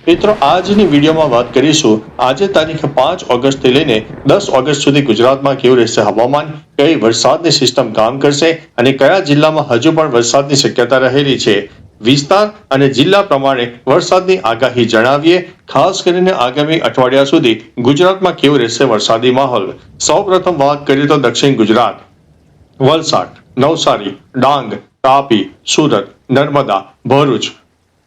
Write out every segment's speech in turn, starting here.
મિત્રો આજની વિડીયોમાં વાત કરીશું આજે તારીખ 5 ઓગસ્ટથી લઈને 10 ઓગસ્ટ સુધી ગુજરાતમાં કેવું રહેશે હવામાન, કઈ વરસાદની સિસ્ટમ કામ કરશે અને કયા જિલ્લામાં હજુ પણ વરસાદની શક્યતા રહેલી છે। વિસ્તાર અને જિલ્લા પ્રમાણે વરસાદની આગાહી જણાવીએ। ખાસ કરીને આગામી અઠવાડિયા સુધી ગુજરાતમાં કેવું રહેશે વરસાદી માહોલ। સૌપ્રથમ વાત કરીએ તો દક્ષિણ ગુજરાત, વલસાડ, નવસારી, ડાંગ, તાપી, સુરત, નર્મદા, ભરૂચ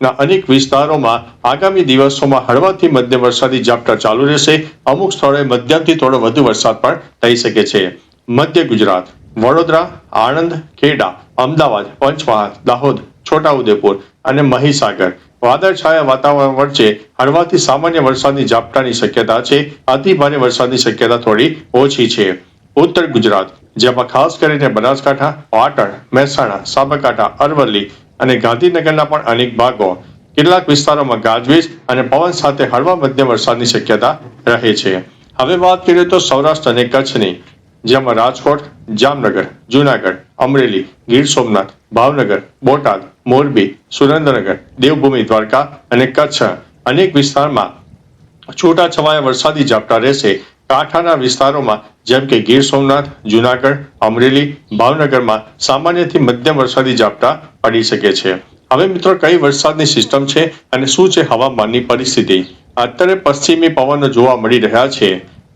ના અનેક વિસ્તારોમાં આગામી દિવસોમાં હળવાથી મધ્યમ વરસાદી ઝાપટા ચાલુ રહેશે। અમુક સ્થળોએ મધ્યમથી થોડો વધુ વરસાદ પણ થઈ શકે છે। મધ્ય ગુજરાત, વડોદરા, આણંદ, ખેડા, અમદાવાદ, પંચમહાલ, દાહોદ, છોટાઉદેપુર અને મહીસાગર વાદળછાયા વાતાવરણ વચ્ચે હળવાથી સામાન્ય વરસાદની ઝાપટાની શક્યતા છે। અતિ ભારે વરસાદની શક્યતા થોડી ઓછી છે। ઉત્તર ગુજરાત, જેમાં ખાસ કરીને બનાસકાંઠા, પાટણ, મહેસાણા, સાબરકાંઠા, અરવલ્લી અને ગાંધીનગરના પણ અનેક ભાગો, કેટલાક વિસ્તારોમાં ગાજવીજ અને પવન સાથે હળવા મધ્યમ વરસાદની શક્યતા રહે છે। હવે વાત કરીએ તો સૌરાષ્ટ્ર અને કચ્છની, જેમાં રાજકોટ, જામનગર, જૂનાગઢ, અમરેલી, ગીર સોમનાથ, ભાવનગર, બોટાદ, મોરબી, સુરેન્દ્રનગર, દેવભૂમિ દ્વારકા અને કચ્છ અનેક વિસ્તારમાં છૂટાછવાયા વરસાદી ઝાપટા રહેશે। કાંઠાના વિસ્તારોમાં જેમ કે ગીર સોમનાથ, જૂનાગઢ, અમરેલી, ભાવનગરમાં સામાન્યથી મધ્યમ વરસાદી ઝાપટા પડી શકે છે। હવે મિત્રો કઈ વરસાદની સિસ્ટમ છે અને શું છે હવામાનની પરિસ્થિતિ। અત્યારે પશ્ચિમી પવનો જોવા મળી રહ્યા છે।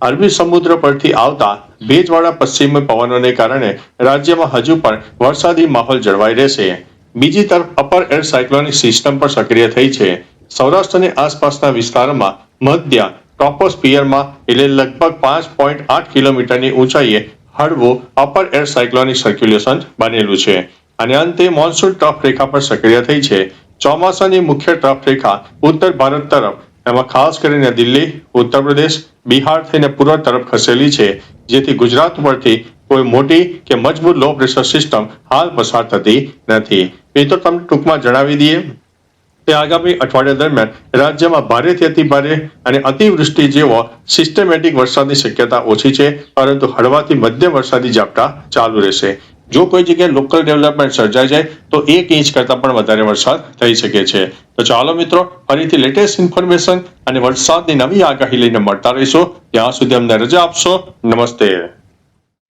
અરબી સમુદ્ર પરથી આવતા ભેજવાળા પશ્ચિમી પવનોને કારણે રાજ્યમાં હજુ પણ વરસાદી માહોલ જળવાઈ રહેશે। બીજી તરફ અપર એર સાયક્લોનિક સિસ્ટમ પણ સક્રિય થઈ છે। સૌરાષ્ટ્રની આસપાસના વિસ્તારોમાં મધ્ય ટ્રોપોસ્ફિયરમાં એટલે લગભગ 5.8 કિલોમીટરની ઊંચાઈએ હળવું અપર એર સાયક્લોનિક સર્ક્યુલેશન બનેલું છે અને અંતે મોન્સૂન ટ્રફ રેખા પર સક્રિય થઈ છે। ચોમાસાની મુખ્ય ટ્રફ રેખા ઉત્તર ભારત તરફ, એમાં ખાસ કરીને દિલ્હી, ઉત્તર પ્રદેશ, બિહાર થઈને પૂર્વ તરફ ખસેલી છે, જેથી ગુજરાત પરથી કોઈ મોટી કે મજબૂત લો પ્રેશર સિસ્ટમ હાલ પસાર થતી નથી। મિત્રો તમને ટૂંકમાં જણાવી દઈએ તે આગામી અઠવાડિયા દરમિયાન રાજ્યમાં ભારેથી અતિભારે અને અતિવૃષ્ટિ જેવો સિસ્ટમેટિક વરસાદની શક્યતા ઓછી છે, પરંતુ હળવાથી મધ્યમ વરસાદી ઝાપટા ચાલુ રહેશે। જો કોઈ જગ્યાએ લોકલ ડેવલપમેન્ટ સર્જાઈ જાય તો 1 ઇંચ કરતાં પણ વધારે વરસાદ થઈ શકે છે। તો ચાલો મિત્રો, ફરીથી લેટેસ્ટ ઇન્ફોર્મેશન અને વરસાદની નવી આગાહી લઈને મળતા રહીશું। ત્યાં સુધી અમને રજા આપશો। નમસ્તે।